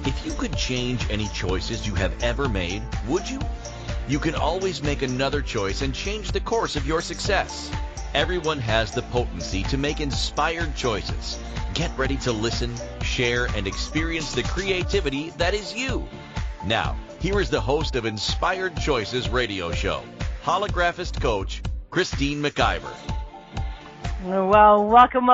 If you could change any choices you have ever made, would you? You can always make another choice and change the course of your success. Everyone has the potency to make inspired choices. Get ready to listen, share, and experience the creativity that is you. Now, here is the host of Inspired Choices radio show, Holographist coach, Christine McIver. Well, welcome,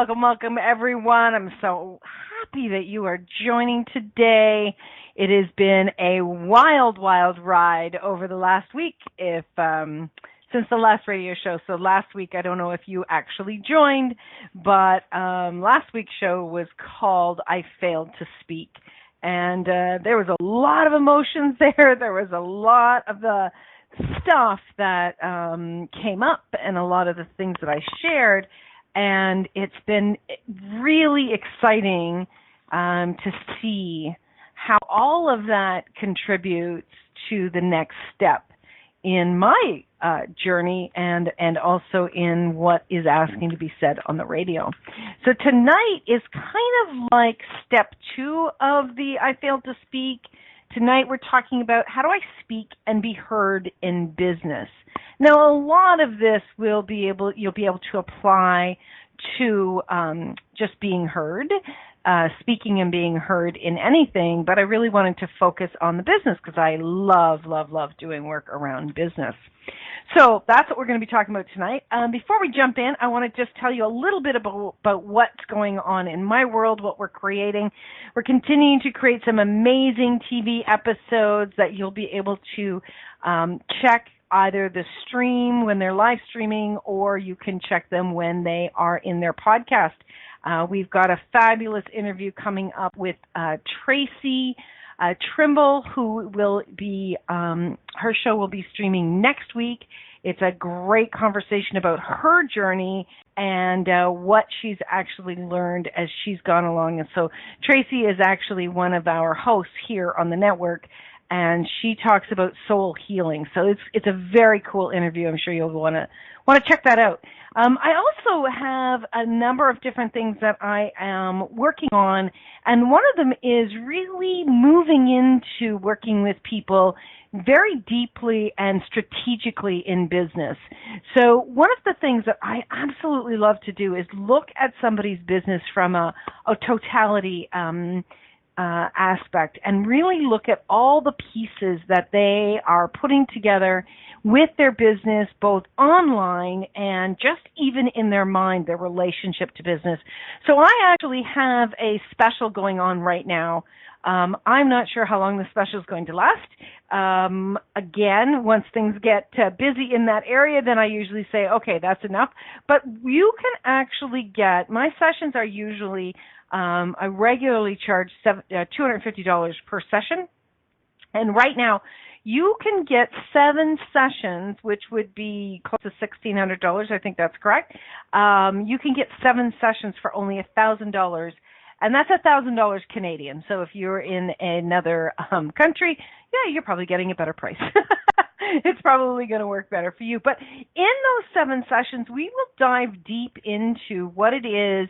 everyone. I'm so happy that you are joining today. It has been a wild ride over the last week, since the last radio show. So last week, I don't know if you actually joined, but last week's show was called I Failed to Speak. And there was a lot of emotions there. There was a lot of the stuff that came up and a lot of the things that I shared. And it's been really exciting to see how all of that contributes to the next step in my journey and also in what is asking to be said on the radio. So tonight is kind of like step 2 of the I Failed to Speak. Tonight we're talking about how do I speak and be heard in business. Now a lot of this you'll be able to apply to just being heard, speaking and being heard in anything, but I really wanted to focus on the business because I love doing work around business. So that's what we're going to be talking about tonight. Before we jump in, I want to just tell you a little bit about what's going on in my world, what we're creating. We're continuing to create some amazing TV episodes that you'll be able to check either the stream when they're live streaming, or you can check them when they are in their podcast. We've got a fabulous interview coming up with Tracy Trimble, who will be, her show will be streaming next week. It's a great conversation about her journey and what she's actually learned as she's gone along. And so Tracy is actually one of our hosts here on the network, and she talks about soul healing. So it's a very cool interview. I'm sure you'll want to check that out. I also have a number of different things that I am working on, and one of them is really moving into working with people very deeply and strategically in business. So one of the things that I absolutely love to do is look at somebody's business from a totality aspect and really look at all the pieces that they are putting together with their business, both online and just even in their mind, their relationship to business. So I actually have a special going on right now. I'm not sure how long the special is going to last. Again, once things get busy in that area, then I usually say, okay, that's enough. But you can actually get, my sessions are usually, I regularly charge $250 per session. And right now, you can get 7 sessions, which would be close to $1,600. I think that's correct. You can get 7 sessions for only $1,000. And that's $1,000 Canadian. So if you're in another country, yeah, you're probably getting a better price. It's probably going to work better for you. But in those 7 sessions, we will dive deep into what it is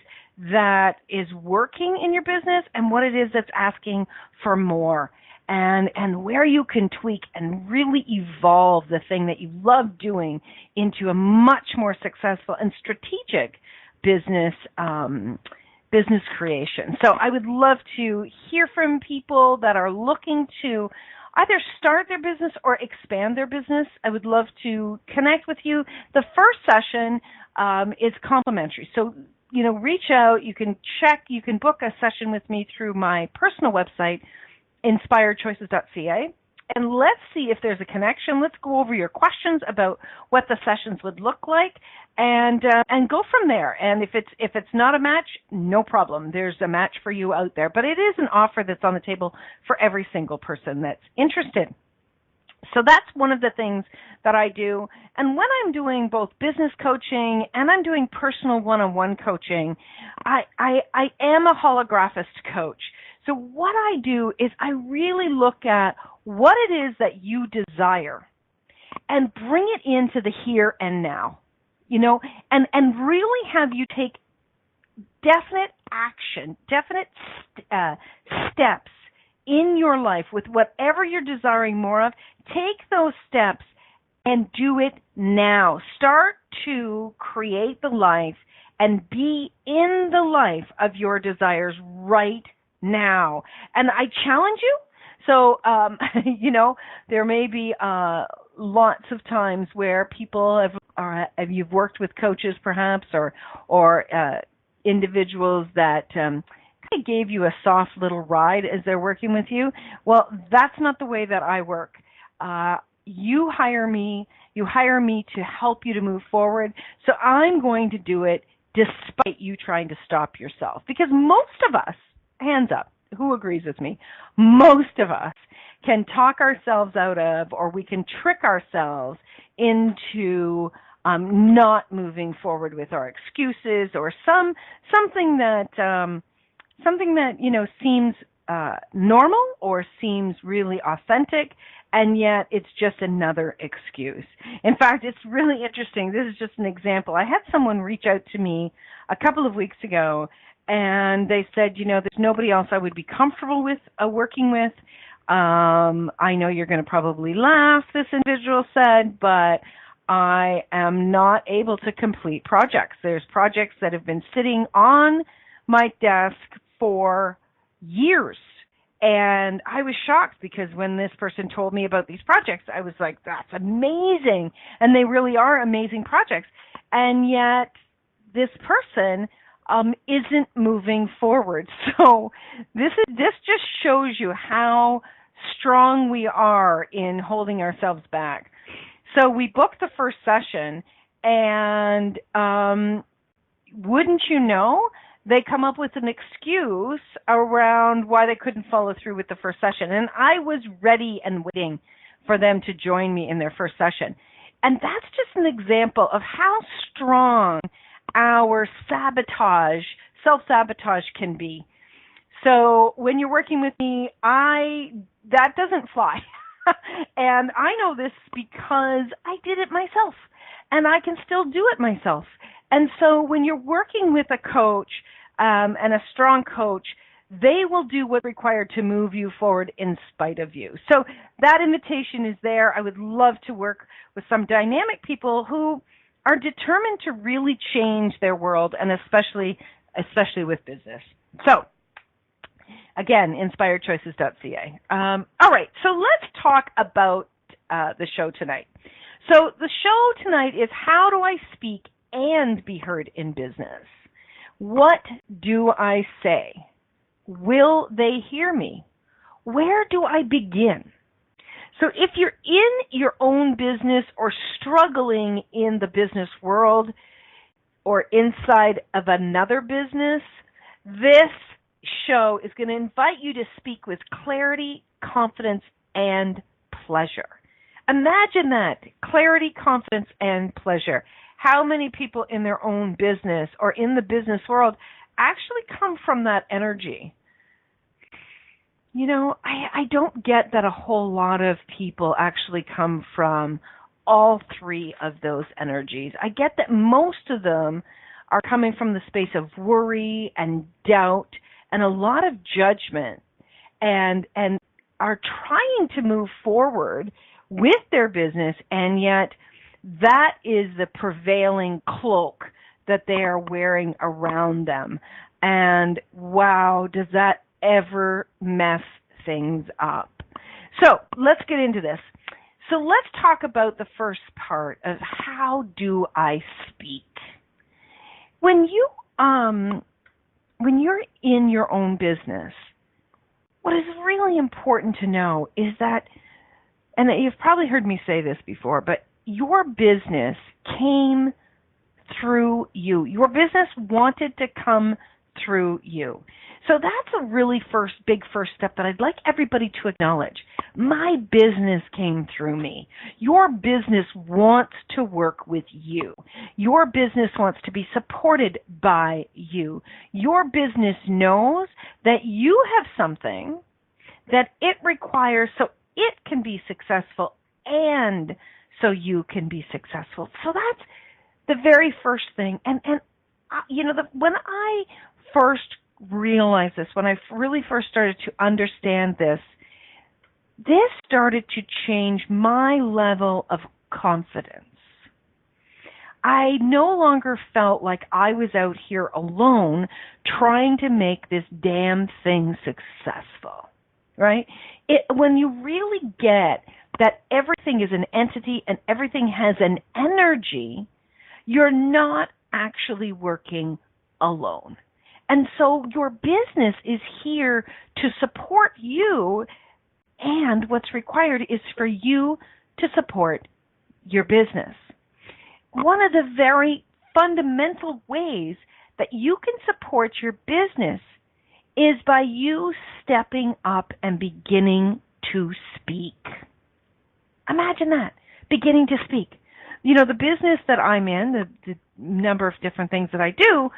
that is working in your business and what it is that's asking for more, and where you can tweak and really evolve the thing that you love doing into a much more successful and strategic business creation. So I would love to hear from people that are looking to either start their business or expand their business. I would love to connect with you. The first session is complimentary. So, reach out. You can book a session with me through my personal website, inspiredchoices.ca. And let's see if there's a connection. Let's go over your questions about what the sessions would look like, and go from there. And if it's not a match, no problem. There's a match for you out there. But it is an offer that's on the table for every single person that's interested. So that's one of the things that I do. And when I'm doing both business coaching and I'm doing personal one-on-one coaching, I am a holographist coach. So what I do is I really look at what it is that you desire and bring it into the here and now, and really have you take definite action, definite steps in your life with whatever you're desiring more of, take those steps and do it now. Start to create the life and be in the life of your desires right now. And I challenge you. So, there may be lots of times where people have you've worked with coaches perhaps or individuals that kind of gave you a soft little ride as they're working with you. Well, that's not the way that I work. You hire me to help you to move forward. So I'm going to do it despite you trying to stop yourself. Because most of us, hands up, who agrees with me? Most of us can talk ourselves out of, or we can trick ourselves into not moving forward with our excuses or something that seems normal or seems really authentic, and yet it's just another excuse. In fact, it's really interesting. This is just an example. I had someone reach out to me a couple of weeks ago, and they said, there's nobody else I would be comfortable with working with. I know you're going to probably laugh, this individual said, but I am not able to complete projects. There's projects that have been sitting on my desk for years. And I was shocked because when this person told me about these projects, I was like, that's amazing. And they really are amazing projects. And yet this person isn't moving forward. So this just shows you how strong we are in holding ourselves back. So we booked the first session, and wouldn't you know, they come up with an excuse around why they couldn't follow through with the first session. And I was ready and waiting for them to join me in their first session. And that's just an example of how strong our self-sabotage can be. So when you're working with me, that doesn't fly. And I know this because I did it myself, and I can still do it myself. And so when you're working with a coach and a strong coach, they will do what's required to move you forward in spite of you. So that invitation is there. I would love to work with some dynamic people who are determined to really change their world, and especially with business. So, again, inspiredchoices.ca. All right, so let's talk about the show tonight. So the show tonight is how do I speak and be heard in business? What do I say? Will they hear me? Where do I begin? So if you're in your own business or struggling in the business world or inside of another business, this show is going to invite you to speak with clarity, confidence, and pleasure. Imagine that, clarity, confidence, and pleasure. How many people in their own business or in the business world actually come from that energy? I don't get that a whole lot of people actually come from all three of those energies. I get that most of them are coming from the space of worry and doubt and a lot of judgment and are trying to move forward with their business, and yet that is the prevailing cloak that they are wearing around them. And wow, does that ever mess things up. So let's get into this. So let's talk about the first part of how do I speak. When you're in your own business, what is really important to know is that, and you've probably heard me say this before, but your business came through you. Your business wanted to come through you. So that's a really big first step that I'd like everybody to acknowledge. My business came through me. Your business wants to work with you. Your business wants to be supported by you. Your business knows that you have something that it requires so it can be successful and so you can be successful. So that's the very first thing. And when I first realized this, when I really first started to understand this started to change my level of confidence. I no longer felt like I was out here alone trying to make this damn thing successful, right? When you really get that everything is an entity and everything has an energy, you're not actually working alone. And so your business is here to support you, and what's required is for you to support your business. One of the very fundamental ways that you can support your business is by you stepping up and beginning to speak. Imagine that, beginning to speak. You know, the business that I'm in, the number of different things that I do,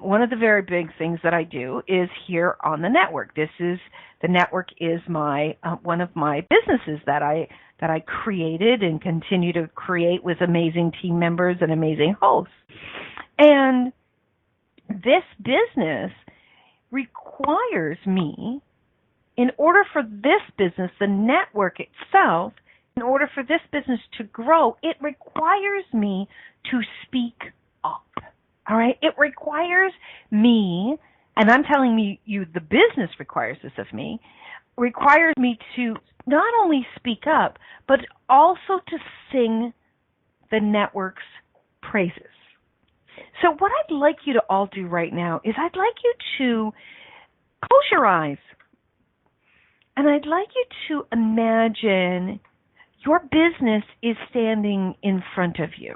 one of the very big things that I do is here on the network. The network is my one of my businesses that I created and continue to create with amazing team members and amazing hosts. And this business requires me, in order for this business, the network itself, in order for this business to grow, it requires me to speak up. All right? It requires me, and I'm telling you the business requires this of me, requires me to not only speak up, but also to sing the network's praises. So what I'd like you to all do right now is I'd like you to close your eyes, and I'd like you to imagine your business is standing in front of you.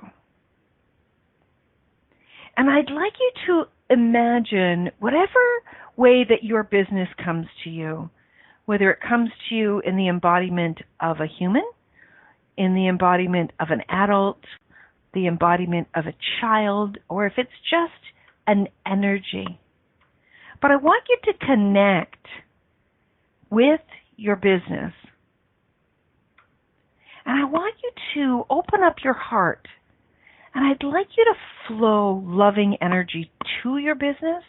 And I'd like you to imagine whatever way that your business comes to you, whether it comes to you in the embodiment of a human, in the embodiment of an adult, the embodiment of a child, or if it's just an energy. But I want you to connect with your business. And I want you to open up your heart. And I'd like you to flow loving energy to your business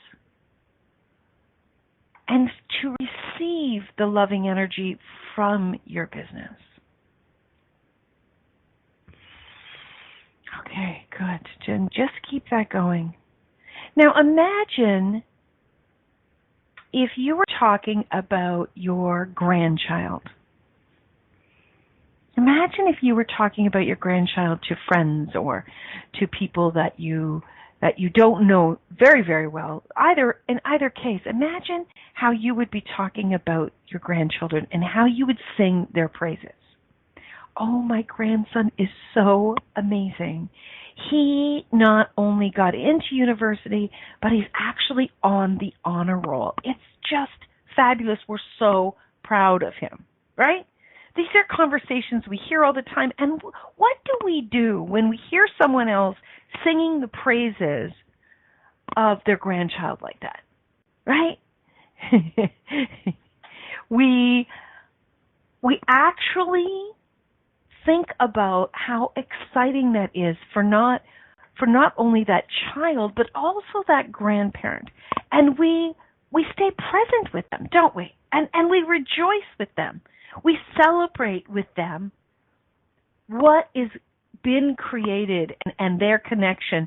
and to receive the loving energy from your business. Okay, good. Jen, just keep that going. Now imagine if you were talking about your grandchild. Imagine if you were talking about your grandchild to friends or to people that you don't know very, very well. In either case, imagine how you would be talking about your grandchildren and how you would sing their praises. Oh, my grandson is so amazing. He not only got into university, but he's actually on the honor roll. It's just fabulous. We're so proud of him, right? These are conversations we hear all the time. And what do we do when we hear someone else singing the praises of their grandchild like that, right? We actually think about how exciting that is for not only that child, but also that grandparent. And we stay present with them, don't we? And we rejoice with them. We celebrate with them what is been created and their connection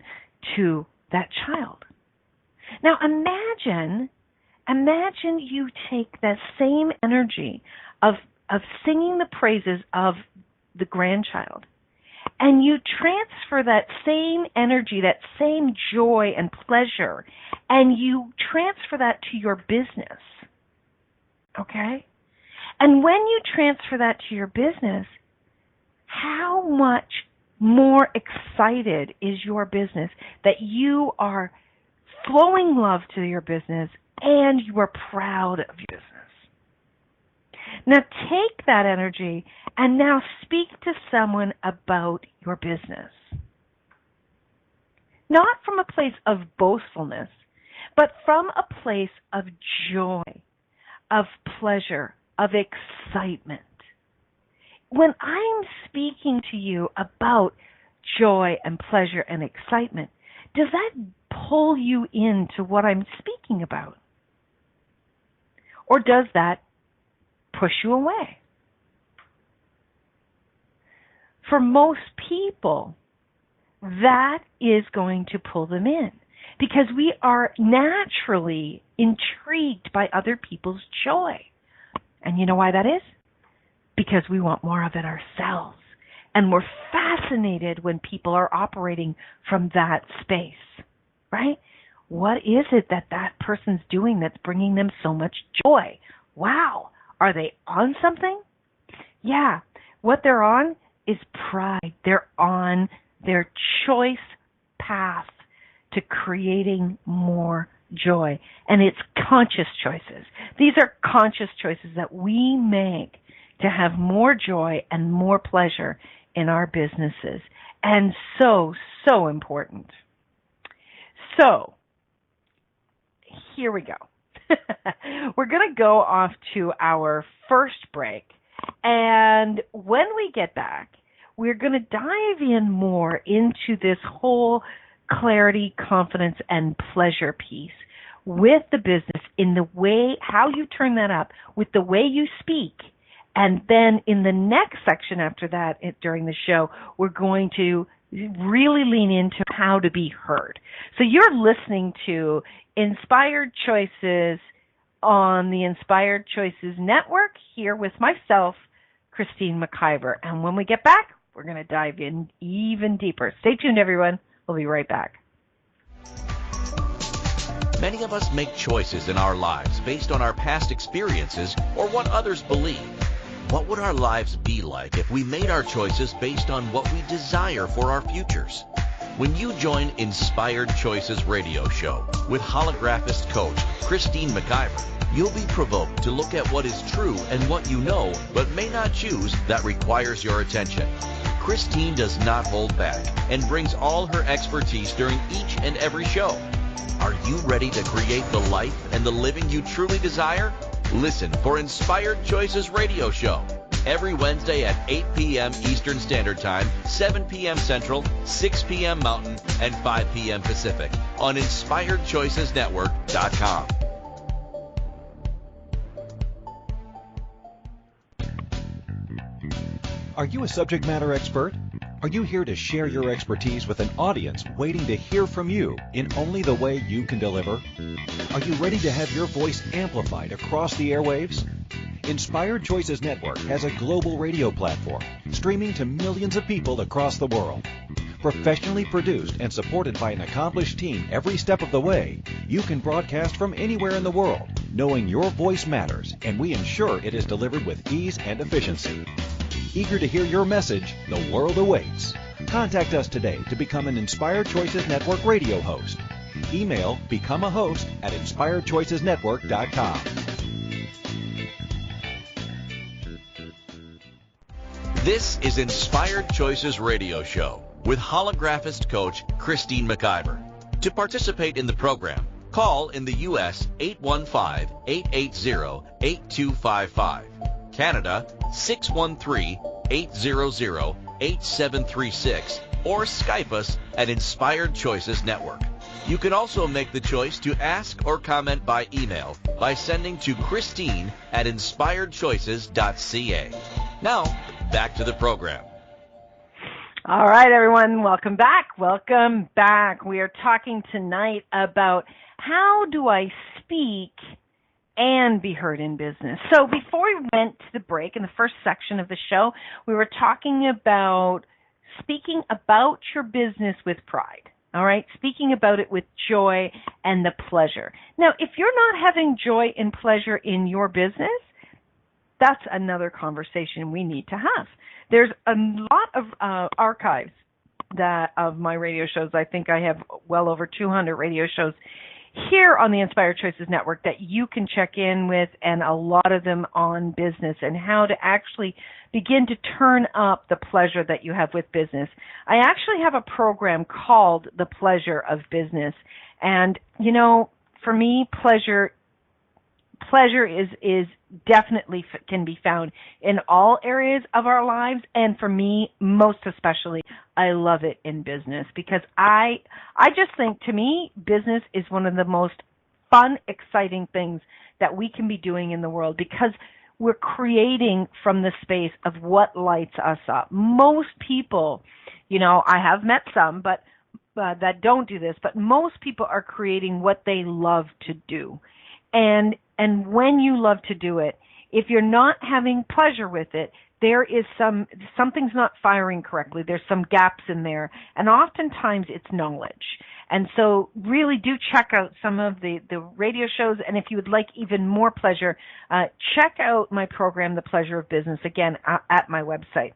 to that child. Now imagine you take that same energy of singing the praises of the grandchild, and you transfer that same energy, that same joy and pleasure, and you transfer that to your business. Okay? And when you transfer that to your business, how much more excited is your business that you are flowing love to your business and you are proud of your business? Now take that energy and now speak to someone about your business. Not from a place of boastfulness, but from a place of joy, of pleasure, of excitement. When I'm speaking to you about joy and pleasure and excitement, does that pull you into what I'm speaking about? Or does that push you away? For most people, that is going to pull them in because we are naturally intrigued by other people's joy. And you know why that is? Because we want more of it ourselves. And we're fascinated when people are operating from that space, right? What is it that that person's doing that's bringing them so much joy? Wow. Are they on something? Yeah. What they're on is pride. They're on their choice path to creating more joy. And it's conscious choices. These are conscious choices that we make to have more joy and more pleasure in our businesses. And so, so important. So, here we go. We're going to go off to our first break. And when we get back, we're going to dive in more into this whole clarity, confidence, and pleasure piece with the business in the way, how you turn that up with the way you speak. And then in the next section after that, during the show, we're going to really lean into how to be heard. So you're listening to Inspired Choices on the Inspired Choices Network here with myself, Christine McIver. And when we get back, we're going to dive in even deeper. Stay tuned, everyone. We'll be right back. Many of us make choices in our lives based on our past experiences or what others believe. What would our lives be like if we made our choices based on what we desire for our futures? When you join Inspired Choices Radio Show with holographist coach Christine McIver, you'll be provoked to look at what is true and what you know but may not choose that requires your attention. Christine does not hold back and brings all her expertise during each and every show. Are you ready to create the life and the living you truly desire? Listen for Inspired Choices Radio Show every Wednesday at 8 p.m. Eastern Standard Time, 7 p.m. Central, 6 p.m. Mountain, and 5 p.m. Pacific on InspiredChoicesNetwork.com. Are you a subject matter expert? Are you here to share your expertise with an audience waiting to hear from you in only the way you can deliver? Are you ready to have your voice amplified across the airwaves? Inspired Choices Network has a global radio platform streaming to millions of people across the world. Professionally produced and supported by an accomplished team every step of the way, you can broadcast from anywhere in the world, knowing your voice matters, and we ensure it is delivered with ease and efficiency. Eager to hear your message, the world awaits. Contact us today to become an Inspired Choices Network radio host. Email becomeahost@inspiredchoicesnetwork.com. This is Inspired Choices Radio Show with holographist coach Christine McIver. To participate in the program, call in the U.S. 815-880-8255. Canada 613-800-8736 or Skype us at Inspired Choices Network. You can also make the choice to ask or comment by email by sending to Christine at inspiredchoices.ca. Now, back to the program. All right, everyone, welcome back. Welcome back. We are talking tonight about how do I speak and be heard in business. So before we went to the break in the first section of the show, we were talking about speaking about your business with pride. All right, speaking about it with joy and the pleasure. Now, if you're not having joy and pleasure in your business, that's another conversation we need to have. There's a lot of archives of my radio shows. I think I have well over 200 radio shows here on the Inspired Choices Network that you can check in with, and a lot of them on business and how to actually begin to turn up the pleasure that you have with business. I actually have a program called The Pleasure of Business. And, you know, for me, pleasure is definitely can be found in all areas of our lives, and for me, most especially, I love it in business because I just think, to me, business is one of the most fun, exciting things that we can be doing in the world, because we're creating from the space of what lights us up. Most people, I have met some, but that don't do this, but most people are creating what they love to do. And when you love to do it, if you're not having pleasure with it, there is something's not firing correctly. There's some gaps in there, and oftentimes it's knowledge. And so really do check out some of the radio shows, and if you would like even more pleasure, check out my program, The Pleasure of Business, again, at my website,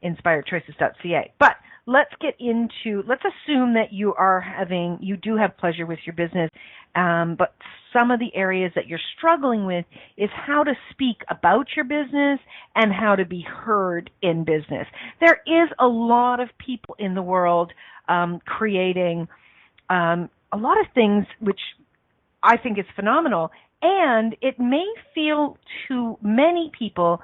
inspiredchoices.ca. But let's assume that you do have pleasure with your business, but some of the areas that you're struggling with is how to speak about your business and how to be heard in business. There is a lot of people in the world creating a lot of things, which I think is phenomenal, and it may feel to many people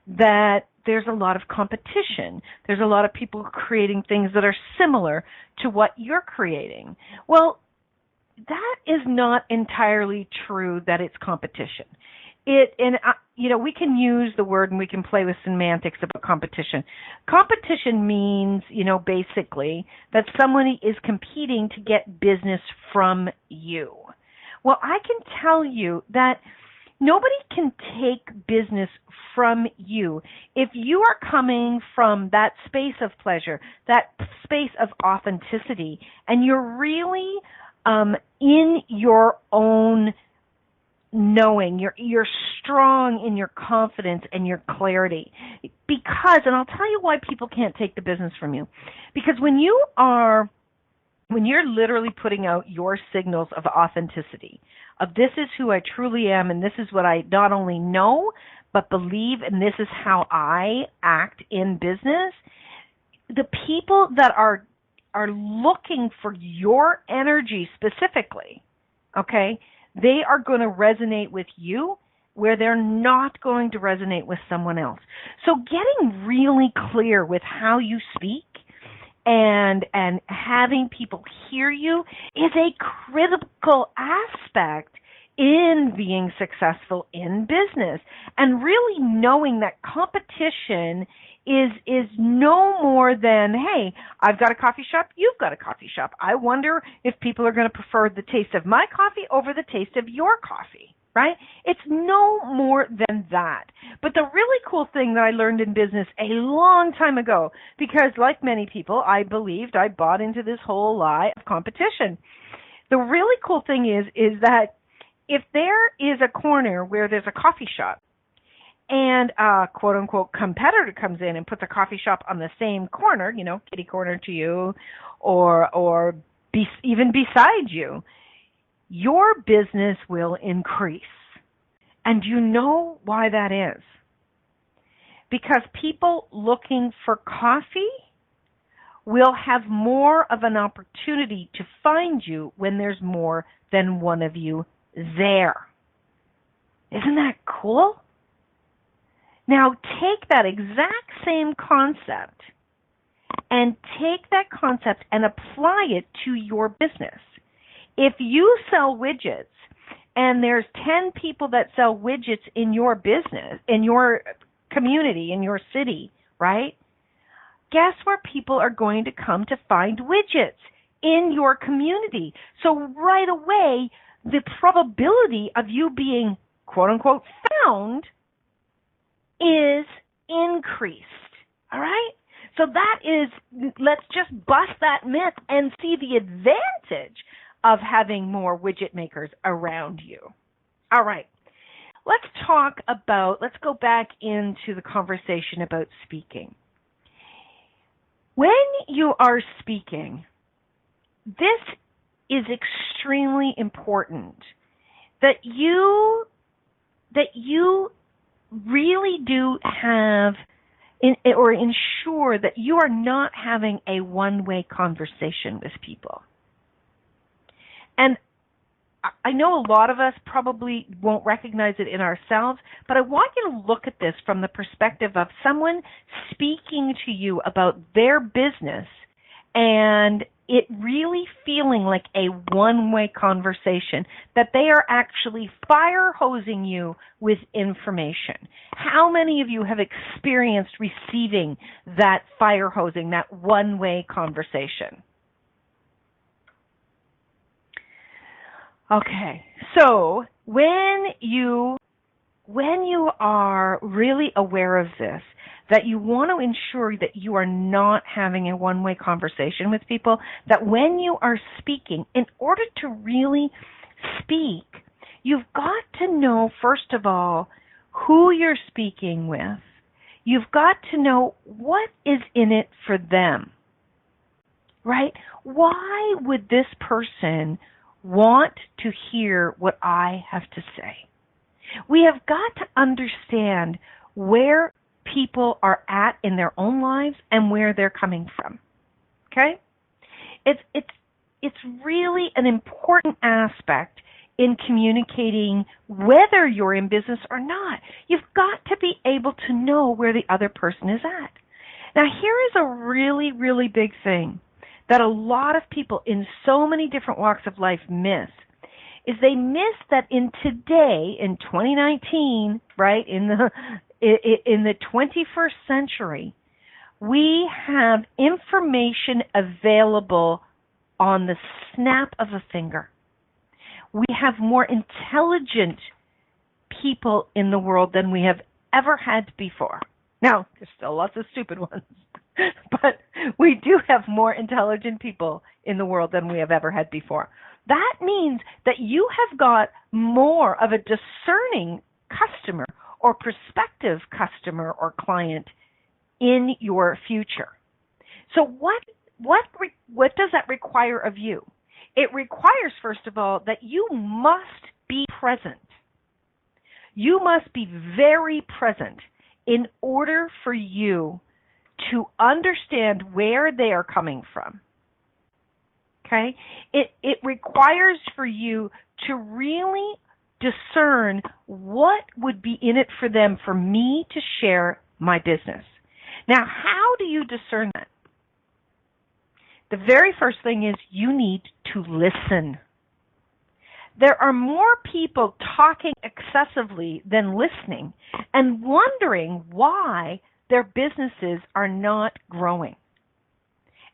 that there's a lot of competition. There's a lot of people creating things that are similar to what you're creating. Well, that is not entirely true that it's competition. We can use the word and we can play with semantics about competition. Competition means, basically that somebody is competing to get business from you. Well, I can tell you that nobody can take business from you if you are coming from that space of pleasure, that space of authenticity, and you're really in your own knowing. You're strong in your confidence and your clarity. Because, and I'll tell you why people can't take the business from you. Because when you're literally putting out your signals of authenticity, of this is who I truly am, and this is what I not only know, but believe, and this is how I act in business, the people that are looking for your energy specifically, okay, they are going to resonate with you where they're not going to resonate with someone else. So getting really clear with how you speak and having people hear you is a critical aspect in being successful in business, and really knowing that competition is no more than, hey, I've got a coffee shop, you've got a coffee shop. I wonder if people are going to prefer the taste of my coffee over the taste of your coffee, right? It's no more than that. But the really cool thing that I learned in business a long time ago, because like many people, I bought into this whole lie of competition. The really cool thing is that if there is a corner where there's a coffee shop, and a quote-unquote competitor comes in and puts a coffee shop on the same corner, kitty corner to you, or even beside you, your business will increase. And you know why that is? Because people looking for coffee will have more of an opportunity to find you when there's more than one of you there. Isn't that cool? Now take that exact same concept and apply it to your business. If you sell widgets and there's 10 people that sell widgets in your business, in your community, in your city, right? Guess where people are going to come to find widgets? In your community. So right away, the probability of you being quote-unquote found is increased, all right? So that is, let's just bust that myth and see the advantage of having more widget makers around you. All right, let's go back into the conversation about speaking. When you are speaking, this is extremely important that you really do have or ensure that you are not having a one-way conversation with people. And I know a lot of us probably won't recognize it in ourselves, but I want you to look at this from the perspective of someone speaking to you about their business, and it really feeling like a one-way conversation, that they are actually fire hosing you with information. How many of you have experienced receiving that fire hosing, that one-way conversation? Okay, so when you are really aware of this, that you want to ensure that you are not having a one-way conversation with people, that when you are speaking, in order to really speak, you've got to know, first of all, who you're speaking with. You've got to know what is in it for them, right? Why would this person want to hear what I have to say? We have got to understand where people are at in their own lives and where they're coming from. Okay? It's really an important aspect in communicating whether you're in business or not. You've got to be able to know where the other person is at. Now, here is a really, really big thing that a lot of people in so many different walks of life miss, is they miss that in today, in 2019, right, in the 21st century, we have information available on the snap of a finger. We have more intelligent people in the world than we have ever had before. Now, there's still lots of stupid ones, but we do have more intelligent people in the world than we have ever had before. That means that you have got more of a discerning customer or prospective customer or client in your future. So what does that require of you? It requires, first of all, that you must be present. You must be very present in order for you to understand where they are coming from. Okay? It requires for you to really discern what would be in it for them for me to share my business. Now, how do you discern that? The very first thing is you need to listen. There are more people talking excessively than listening and wondering why their businesses are not growing.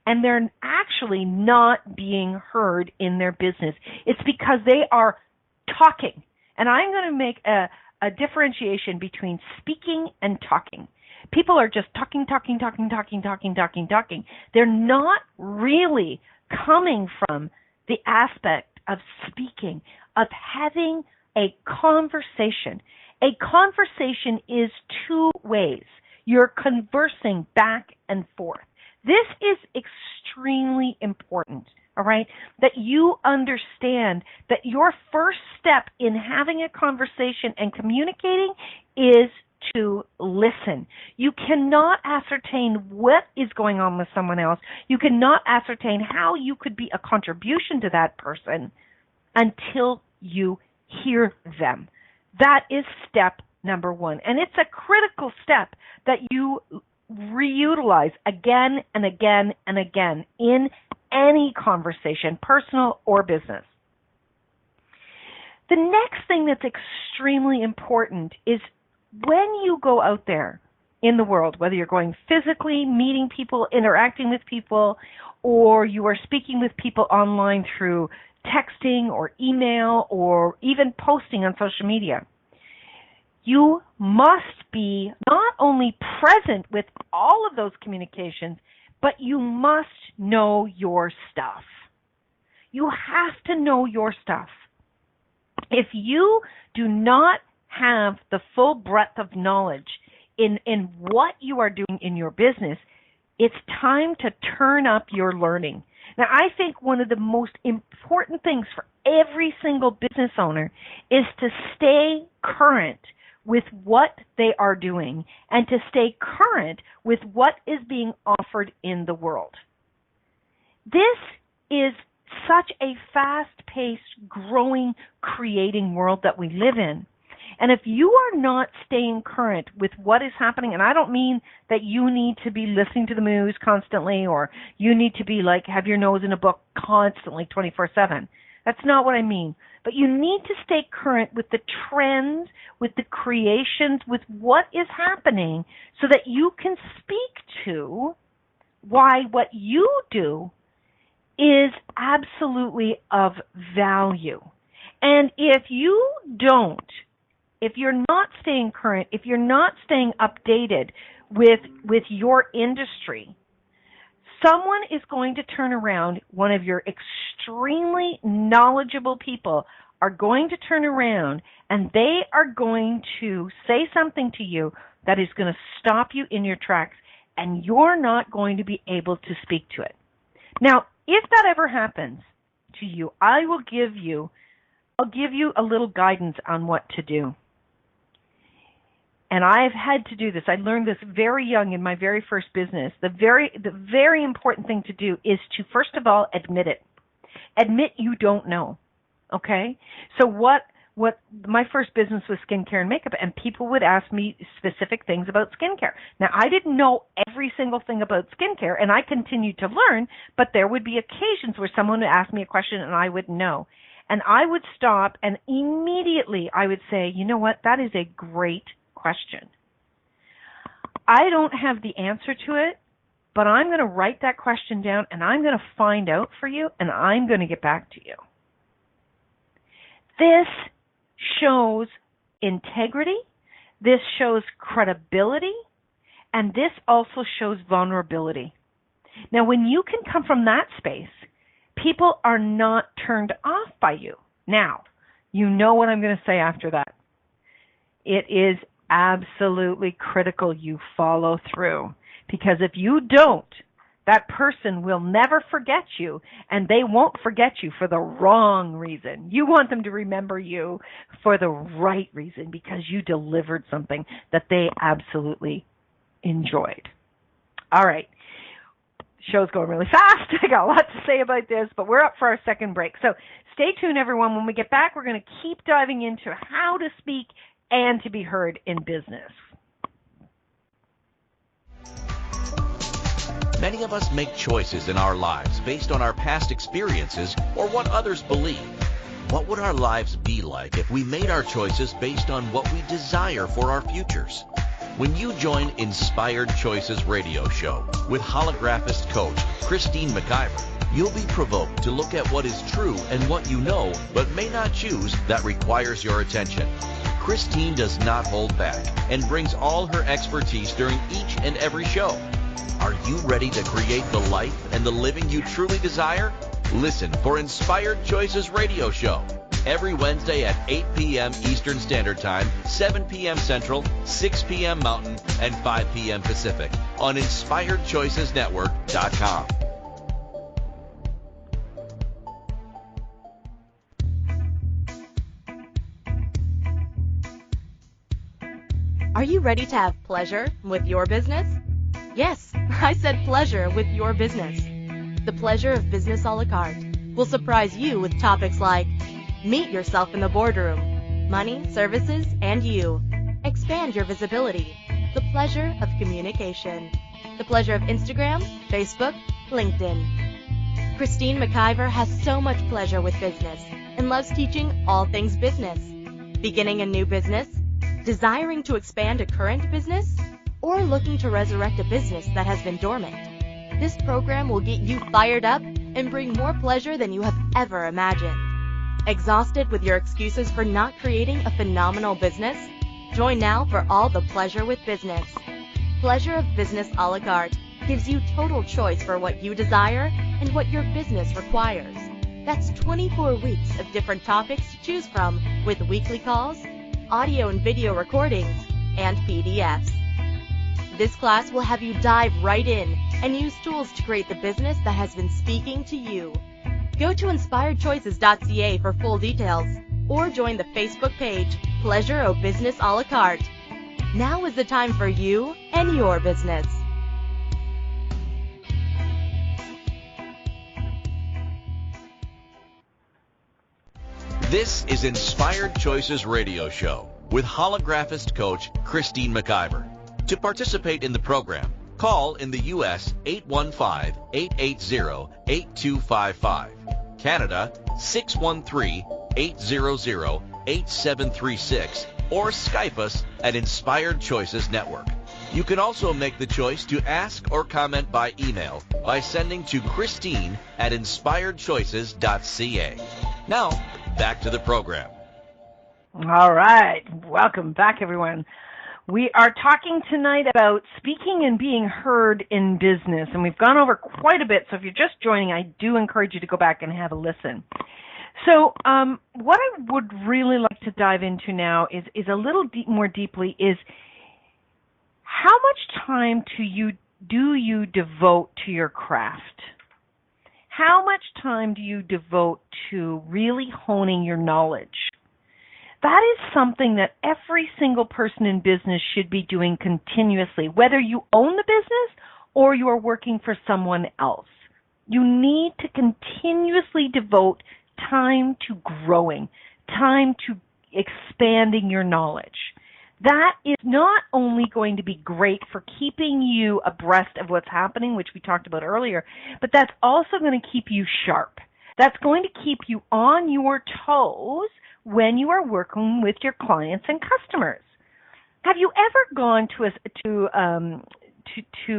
And they're actually not being heard in their business. It's because they are talking. And I'm going to make a differentiation between speaking and talking. People are just talking. They're not really coming from the aspect of speaking, of having a conversation. A conversation is two ways. You're conversing back and forth. This is extremely important, all right, that you understand that your first step in having a conversation and communicating is to listen. You cannot ascertain what is going on with someone else. You cannot ascertain how you could be a contribution to that person until you hear them. That is step number one. And it's a critical step that you reutilize again and again and again in any conversation, personal or business. The next thing that's extremely important is when you go out there in the world, whether you're going physically, meeting people, interacting with people, or you are speaking with people online through texting or email or even posting on social media, you must be not only present with all of those communications, but you must know your stuff. You have to know your stuff. If you do not have the full breadth of knowledge in what you are doing in your business, it's time to turn up your learning. Now, I think one of the most important things for every single business owner is to stay current with what they are doing and to stay current with what is being offered in the world. This is such a fast-paced, growing, creating world that we live in. And if you are not staying current with what is happening, and I don't mean that you need to be listening to the news constantly or you need to be like have your nose in a book constantly 24/7. That's not what I mean. But you need to stay current with the trends, with the creations, with what is happening so that you can speak to why what you do is absolutely of value. And if you don't, if you're not staying current, if you're not staying updated with your industry, someone is going to turn around, one of your extremely knowledgeable people are going to turn around and they are going to say something to you that is going to stop you in your tracks and you're not going to be able to speak to it. Now, if that ever happens to you, I'll give you a little guidance on what to do. And I've had to do this. I learned this very young in my very first business. The very important thing to do is to, first of all, admit it. Admit you don't know. Okay? So what my first business was skincare and makeup, and people would ask me specific things about skincare. Now, I didn't know every single thing about skincare, and I continued to learn, but there would be occasions where someone would ask me a question and I wouldn't know. And I would stop, and immediately I would say, you know what, that is a great question. I don't have the answer to it, but I'm going to write that question down and I'm going to find out for you and I'm going to get back to you. This shows integrity, this shows credibility, and this also shows vulnerability. Now, when you can come from that space, people are not turned off by you. Now, you know what I'm going to say after that. It is absolutely critical you follow through, because if you don't, that person will never forget you, and they won't forget you for the wrong reason. You want them to remember you for the right reason, because you delivered something that they absolutely enjoyed. All right. Show's going really fast. I got a lot to say about this, but we're up for our second break. So stay tuned, everyone. When we get back, we're going to keep diving into how to speak and to be heard in business. Many of us make choices in our lives based on our past experiences or what others believe. What would our lives be like if we made our choices based on what we desire for our futures? When you join Inspired Choices radio show with holographist coach Christine McIver, you'll be provoked to look at what is true and what you know but may not choose that requires your attention. Christine does not hold back and brings all her expertise during each and every show. Are you ready to create the life and the living you truly desire? Listen for Inspired Choices radio show every Wednesday at 8 p.m. Eastern Standard Time, 7 p.m. Central, 6 p.m. Mountain, and 5 p.m. Pacific on InspiredChoicesNetwork.com. Are you ready to have pleasure with your business? Yes, I said pleasure with your business. The Pleasure of Business a la carte will surprise you with topics like meet yourself in the boardroom, money, services, and you. Expand your visibility. The pleasure of communication. The pleasure of Instagram, Facebook, LinkedIn. Christine McIver has so much pleasure with business and loves teaching all things business. Beginning a new business? Desiring to expand a current business? Or looking to resurrect a business that has been dormant? This program will get you fired up and bring more pleasure than you have ever imagined. Exhausted with your excuses for not creating a phenomenal business? Join now for all the pleasure with business. Pleasure of Business a la carte gives you total choice for what you desire and what your business requires. That's 24 weeks of different topics to choose from with weekly calls, audio and video recordings, and PDFs. This class will have you dive right in and use tools to create the business that has been speaking to you. Go to inspiredchoices.ca for full details or join the Facebook page, Pleasure of Business a la carte. Now is the time for you and your business. This is Inspired Choices Radio Show with Holographist coach Christine McIver. To participate in the program, call in the U.S. 815-880-8255, Canada 613-800-8736, or Skype us at Inspired Choices Network. You can also make the choice to ask or comment by email by sending to Christine at inspiredchoices.ca. Now, back to the program. All right. Welcome back, everyone. We are talking tonight about speaking and being heard in business, and we've gone over quite a bit, so if you're just joining, I do encourage you to go back and have a listen. So what I would really like to dive into now is a little more deeply is how much time do you devote to your craft? How much time do you devote to really honing your knowledge? That is something that every single person in business should be doing continuously, whether you own the business or you are working for someone else. You need to continuously devote time to growing, time to expanding your knowledge. That is not only going to be great for keeping you abreast of what's happening, which we talked about earlier, but that's also going to keep you sharp. That's going to keep you on your toes when you are working with your clients and customers. Have you ever gone to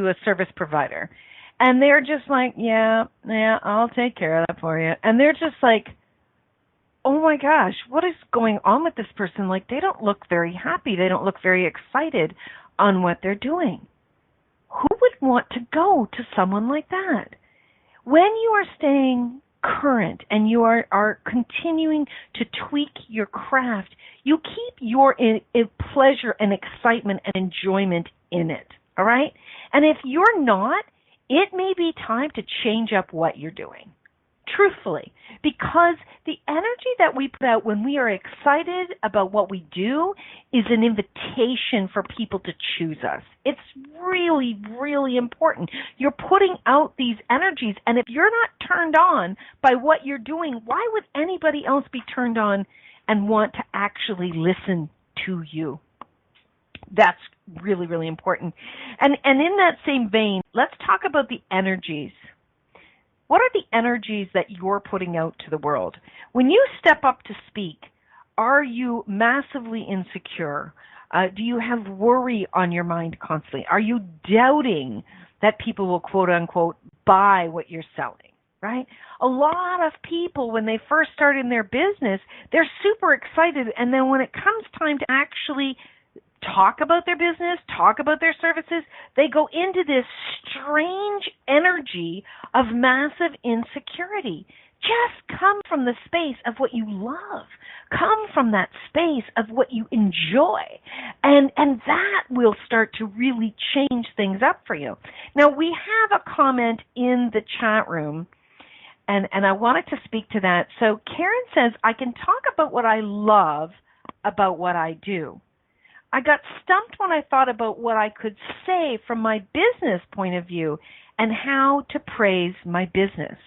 a service provider and they're just like, yeah, I'll take care of that for you. And they're just like, oh my gosh, what is going on with this person? Like, they don't look very happy. They don't look very excited on what they're doing. Who would want to go to someone like that? When you are staying current and you are continuing to tweak your craft, you keep your pleasure and excitement and enjoyment in it, all right? And if you're not, it may be time to change up what you're doing. Truthfully, because the energy that we put out when we are excited about what we do is an invitation for people to choose us. It's really, really important. You're putting out these energies, and if you're not turned on by what you're doing, why would anybody else be turned on and want to actually listen to you? That's really, really important. And in that same vein, let's talk about the energies. What are the energies that you're putting out to the world? When you step up to speak, are you massively insecure? Do you have worry on your mind constantly? Are you doubting that people will, quote unquote, buy what you're selling, right? A lot of people, when they first start in their business, they're super excited. And then when it comes time to actually talk about their business, talk about their services, they go into this strange energy of massive insecurity. Just come from the space of what you love. Come from that space of what you enjoy. And that will start to really change things up for you. Now, we have a comment in the chat room, and I wanted to speak to that. So Karen says, I can talk about what I love about what I do. I got stumped when I thought about what I could say from my business point of view and how to praise my business.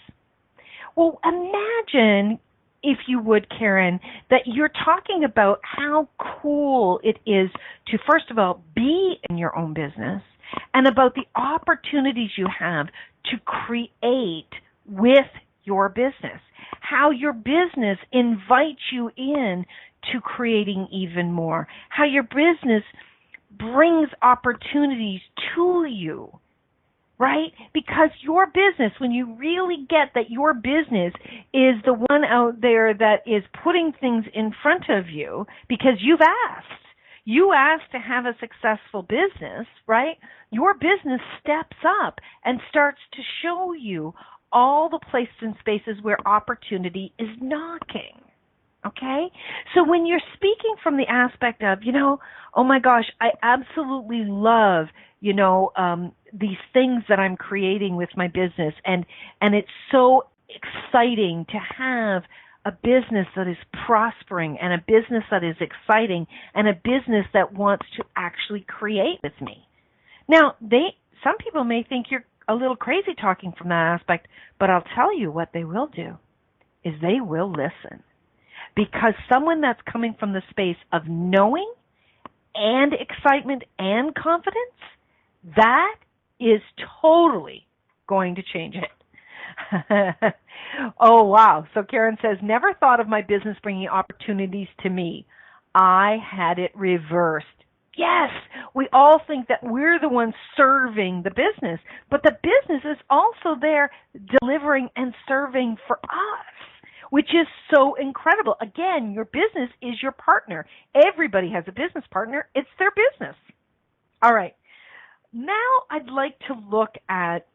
Well, imagine, if you would, Karen, that you're talking about how cool it is to, first of all, be in your own business and about the opportunities you have to create with your business, how your business invites you in to creating even more, how your business brings opportunities to you, right? Because your business, when you really get that your business is the one out there that is putting things in front of you because you asked to have a successful business, right? Your business steps up and starts to show you all the places and spaces where opportunity is knocking. Okay? So when you're speaking from the aspect of, oh my gosh, I absolutely love, these things that I'm creating with my business, and it's so exciting to have a business that is prospering and a business that is exciting and a business that wants to actually create with me. Now, some people may think you're a little crazy talking from that aspect, but I'll tell you what they will do is they will listen. because someone that's coming from the space of knowing and excitement and confidence, that is totally going to change it. Oh, wow. So Karen says, never thought of my business bringing opportunities to me. I had it reversed. Yes, we all think that we're the ones serving the business, but the business is also there delivering and serving for us, which is so incredible. Again, your business is your partner. Everybody has a business partner. It's their business. All right. Now I'd like to look at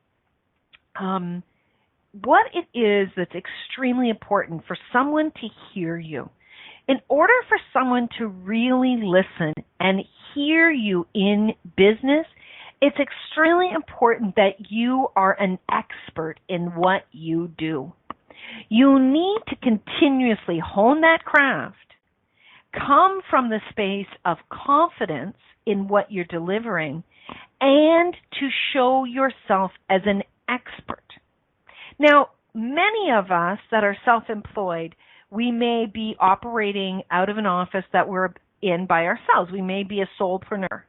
what it is that's extremely important for someone to hear you. In order for someone to really listen and hear you in business, it's extremely important that you are an expert in what you do. You need to continuously hone that craft, come from the space of confidence in what you're delivering, and to show yourself as an expert. Now, many of us that are self-employed, we may be operating out of an office that we're in by ourselves. We may be a solopreneur.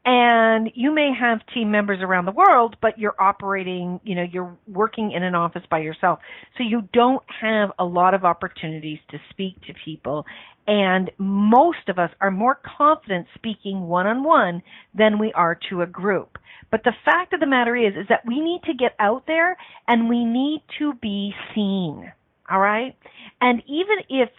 And you may have team members around the world, but you're operating, you're working in an office by yourself. So you don't have a lot of opportunities to speak to people. And most of us are more confident speaking one-on-one than we are to a group. But the fact of the matter is that we need to get out there and we need to be seen. All right? And even if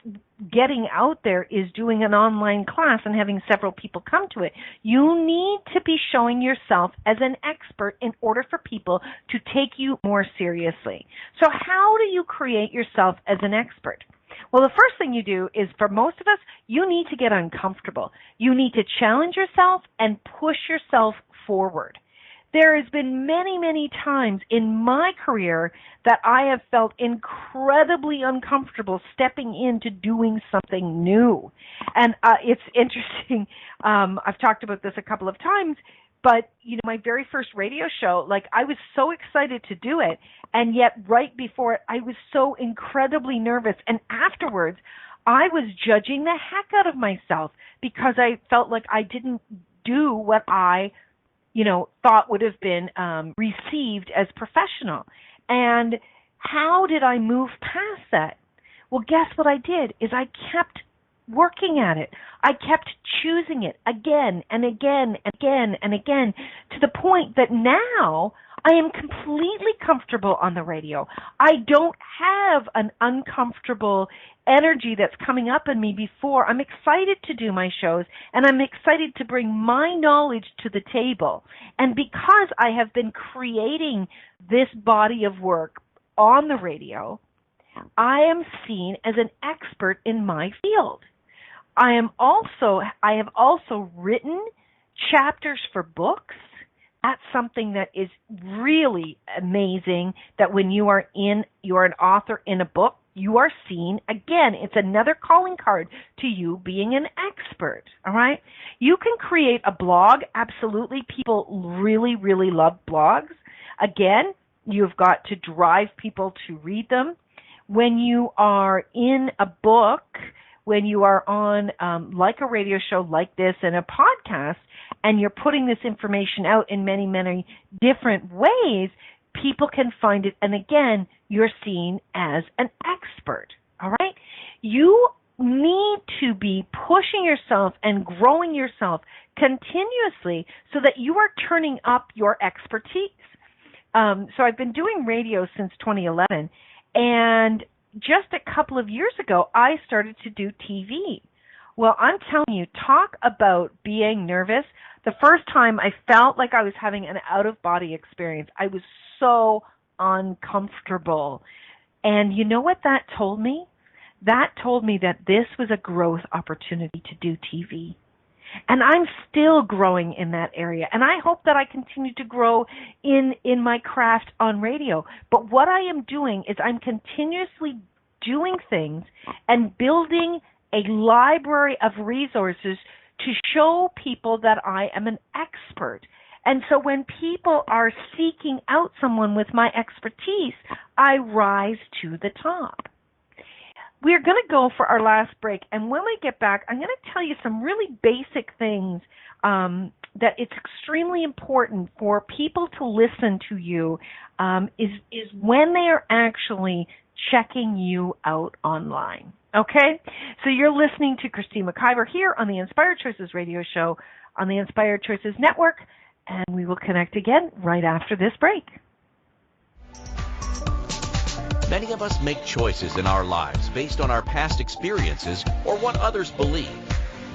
getting out there is doing an online class and having several people come to it, you need to be showing yourself as an expert in order for people to take you more seriously. So how do you create yourself as an expert? Well, the first thing you do is, for most of us, you need to get uncomfortable. You need to challenge yourself and push yourself forward. There has been many, many times in my career that I have felt incredibly uncomfortable stepping into doing something new. And it's interesting. I've talked about this a couple of times, but, my very first radio show, I was so excited to do it, and yet right before it, I was so incredibly nervous. And afterwards, I was judging the heck out of myself because I felt like I didn't do what I thought would have been received as professional. And how did I move past that? Well, guess what I did is I kept working at it. I kept choosing it again and again and again and again, to the point that now I am completely comfortable on the radio. I don't have an uncomfortable energy that's coming up in me before. I'm excited to do my shows, and I'm excited to bring my knowledge to the table. And because I have been creating this body of work on the radio, I am seen as an expert in my field. I have also written chapters for books. That's something that is really amazing, that when you are an author in a book, you are seen. Again, it's another calling card to you being an expert, all right? You can create a blog. Absolutely. People really, really love blogs. Again, you've got to drive people to read them. When you are in a book, when you are on like a radio show like this and a podcast, and you're putting this information out in many, many different ways, people can find it. And again, you're seen as an expert, all right? You need to be pushing yourself and growing yourself continuously so that you are turning up your expertise. So I've been doing radio since 2011, and just a couple of years ago, I started to do TV. Well, I'm telling you, talk about being nervous. The first time I felt like I was having an out-of-body experience. I was so uncomfortable. And you know what that told me? That told me that this was a growth opportunity to do TV. And I'm still growing in that area. And I hope that I continue to grow in my craft on radio. But what I am doing is I'm continuously doing things and building a library of resources to show people that I am an expert. And so when people are seeking out someone with my expertise, I rise to the top. we're going to go for our last break, and when we get back, I'm going to tell you some really basic things that it's extremely important for people to listen to you is when they are actually checking you out online. Okay? So you're listening to Christine McIver here on the Inspired Choices radio show on the Inspired Choices Network, and we will connect again right after this break. Many of us make choices in our lives based on our past experiences or what others believe.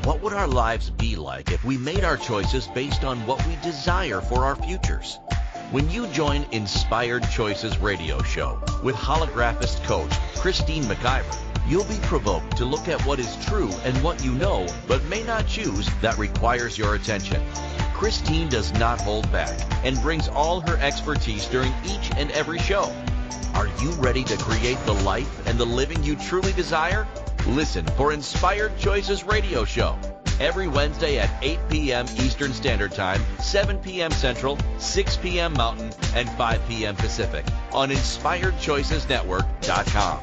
What would our lives be like if we made our choices based on what we desire for our futures? When you join Inspired Choices radio show with holographist coach Christine McIver, you'll be provoked to look at what is true and what you know but may not choose that requires your attention. Christine does not hold back and brings all her expertise during each and every show. Are you ready to create the life and the living you truly desire? Listen for Inspired Choices radio show every Wednesday at 8 p.m. Eastern Standard Time, 7 p.m. Central, 6 p.m. Mountain, and 5 p.m. Pacific on InspiredChoicesNetwork.com.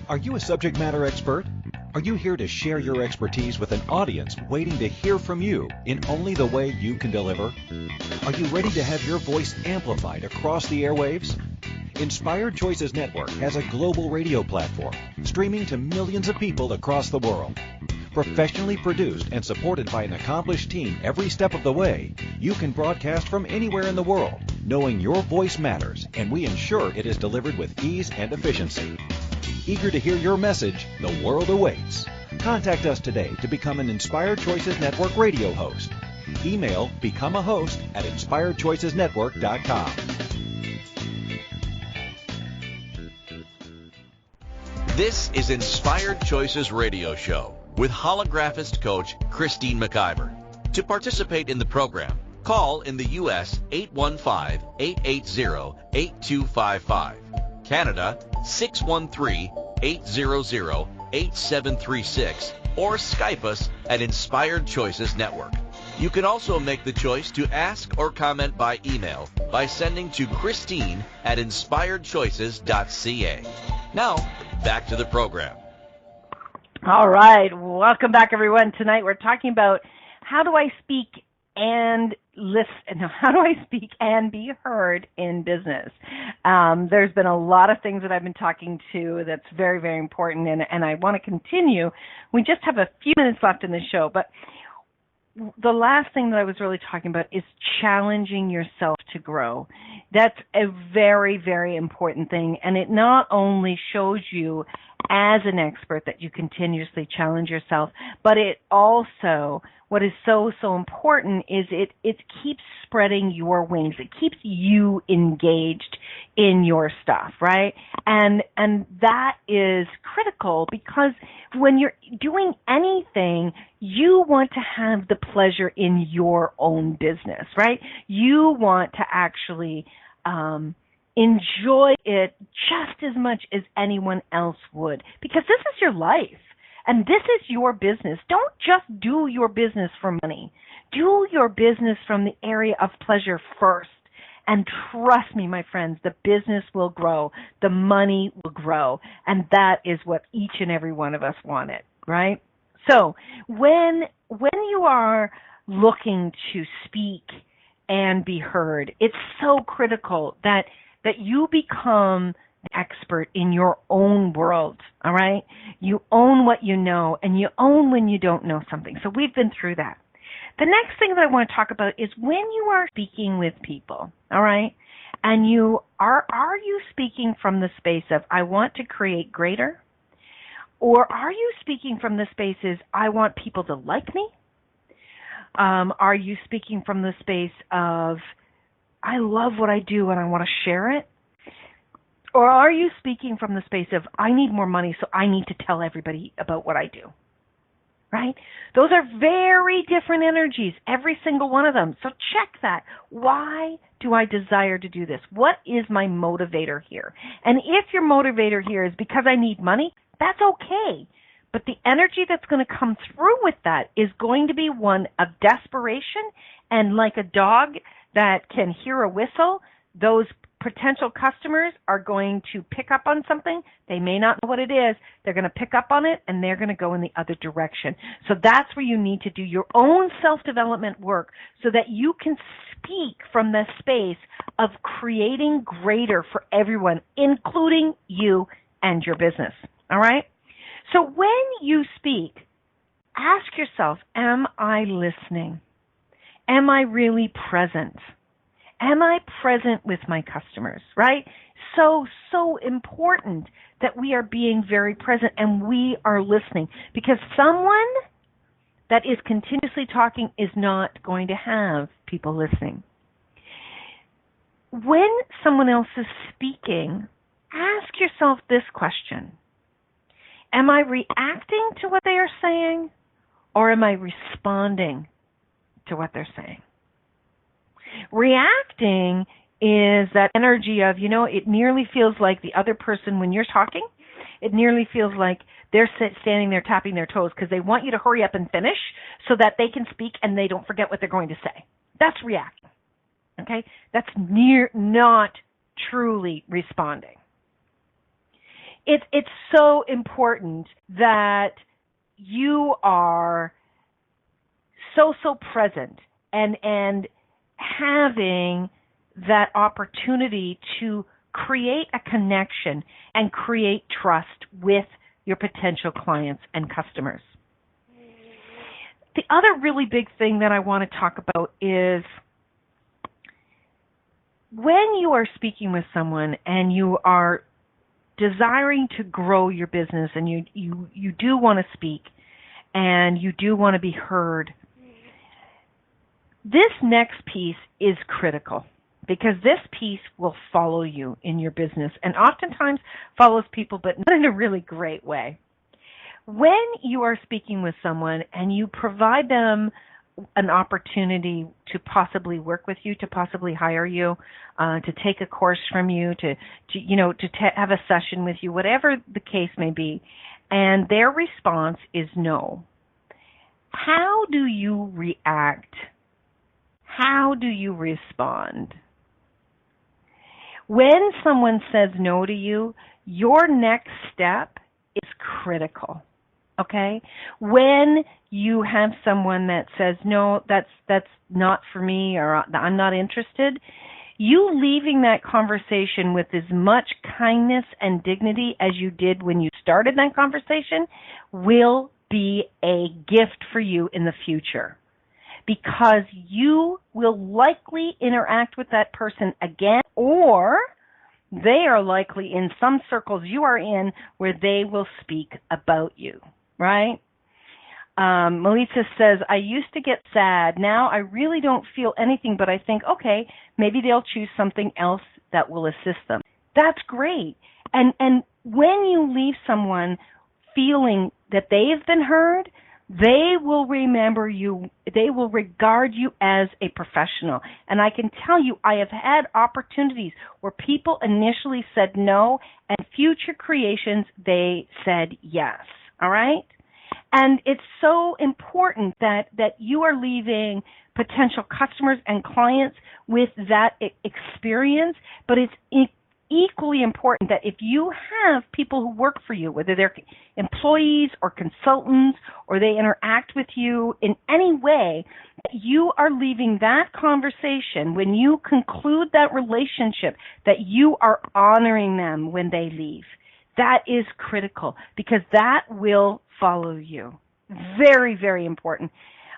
Are you a subject matter expert? Are you here to share your expertise with an audience waiting to hear from you in only the way you can deliver? Are you ready to have your voice amplified across the airwaves? Inspired Choices Network has a global radio platform streaming to millions of people across the world. Professionally produced and supported by an accomplished team every step of the way, you can broadcast from anywhere in the world, knowing your voice matters, and we ensure it is delivered with ease and efficiency. Eager to hear your message, the world awaits. Contact us today to become an Inspired Choices Network radio host. Email becomeahost@inspiredchoicesnetwork.com. This is Inspired Choices radio show with holographist coach Christine McIver. To participate in the program, call in the U.S. 815-880-8255. Canada 613-800-8736, or Skype us at Inspired Choices Network. You can also make the choice to ask or comment by email by sending to Christine at inspiredchoices.ca. Now, back to the program. All right. Welcome back, everyone. Tonight we're talking about how do I speak and listen, how do I speak and be heard in business? There's been a lot of things that I've been talking to that's very, very important, and I want to continue. We just have a few minutes left in the show, but the last thing that I was really talking about is challenging yourself to grow. That's a very, very important thing, and it not only shows you as an expert that you continuously challenge yourself, but it also, what is so, so important is it keeps spreading your wings. It keeps you engaged in your stuff, right? And that is critical because when you're doing anything, you want to have the pleasure in your own business, right? You want to actually enjoy it just as much as anyone else would, because this is your life and this is your business. Don't just do your business for money. Do your business from the area of pleasure first. And trust me, my friends, the business will grow, the money will grow, and that is what each and every one of us wanted, right? So when you are looking to speak and be heard, it's so critical that you become an expert in your own world, all right? You own what you know, and you own when you don't know something. So we've been through that. The next thing that I want to talk about is when you are speaking with people, all right? And you are you speaking from the space of, I want to create greater? Or are you speaking from the spaces, I want people to like me? Are you speaking from the space of, I love what I do and I want to share it? Or are you speaking from the space of, I need more money, so I need to tell everybody about what I do? Right? Those are very different energies, every single one of them. So check that. Why do I desire to do this? What is my motivator here? And if your motivator here is because I need money, that's okay. But the energy that's going to come through with that is going to be one of desperation, and like a dog that can hear a whistle, those potential customers are going to pick up on something. They may not know what it is. They're going to pick up on it, and they're going to go in the other direction. So that's where you need to do your own self-development work so that you can speak from the space of creating greater for everyone, including you and your business. All right? So when you speak, ask yourself, am I listening? Am I really present? Am I present with my customers, right? So important that we are being very present and we are listening, because someone that is continuously talking is not going to have people listening. When someone else is speaking, ask yourself this question. Am I reacting to what they are saying, or am I responding to what they're saying? Reacting is that energy of, it nearly feels like the other person, when you're talking, it nearly feels like they're standing there tapping their toes because they want you to hurry up and finish so that they can speak and they don't forget what they're going to say. That's reacting. Okay? That's not truly responding. It's so important that you are so present and having that opportunity to create a connection and create trust with your potential clients and customers. The other really big thing that I want to talk about is when you are speaking with someone and you are desiring to grow your business and you do want to speak and you do want to be heard, this next piece is critical because this piece will follow you in your business and oftentimes follows people, but not in a really great way. When you are speaking with someone and you provide them an opportunity to possibly work with you, to possibly hire you, to take a course from you, to have a session with you, whatever the case may be, and their response is no, how do you react? How do you respond? When someone says no to you, your next step is critical. Okay? When you have someone that says, no, that's not for me, or I'm not interested, you leaving that conversation with as much kindness and dignity as you did when you started that conversation will be a gift for you in the future, because you will likely interact with that person again, or they are likely in some circles you are in where they will speak about you, right? Melissa says, I used to get sad. Now I really don't feel anything, but I think, okay, maybe they'll choose something else that will assist them. That's great. And when you leave someone feeling that they've been heard, they will remember you, they will regard you as a professional. And I can tell you, I have had opportunities where people initially said no, and future creations, they said yes. All right? And it's so important that you are leaving potential customers and clients with that experience, but it's equally important that if you have people who work for you, whether they're employees or consultants or they interact with you in any way, that you are leaving that conversation, when you conclude that relationship, that you are honoring them when they leave. That is critical because that will follow you. Very, very important.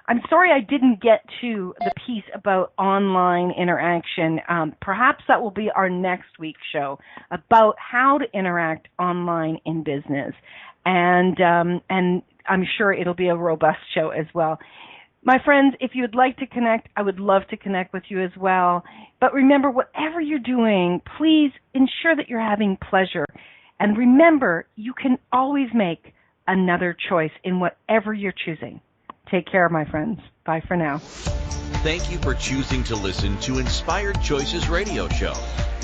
I'm sorry I didn't get to the piece about online interaction. Perhaps that will be our next week's show about how to interact online in business. And I'm sure it'll be a robust show as well. My friends, if you'd like to connect, I would love to connect with you as well. But remember, whatever you're doing, please ensure that you're having pleasure. And remember, you can always make another choice in whatever you're choosing. Take care, my friends. Bye for now. Thank you for choosing to listen to Inspired Choices Radio Show.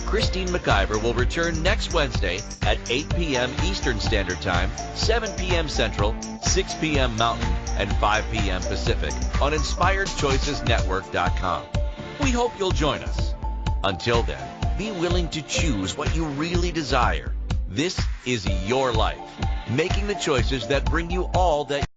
Christine McIver will return next Wednesday at 8 p.m. Eastern Standard Time, 7 p.m. Central, 6 p.m. Mountain, and 5 p.m. Pacific on InspiredChoicesNetwork.com. We hope you'll join us. Until then, be willing to choose what you really desire. This is your life, making the choices that bring you all that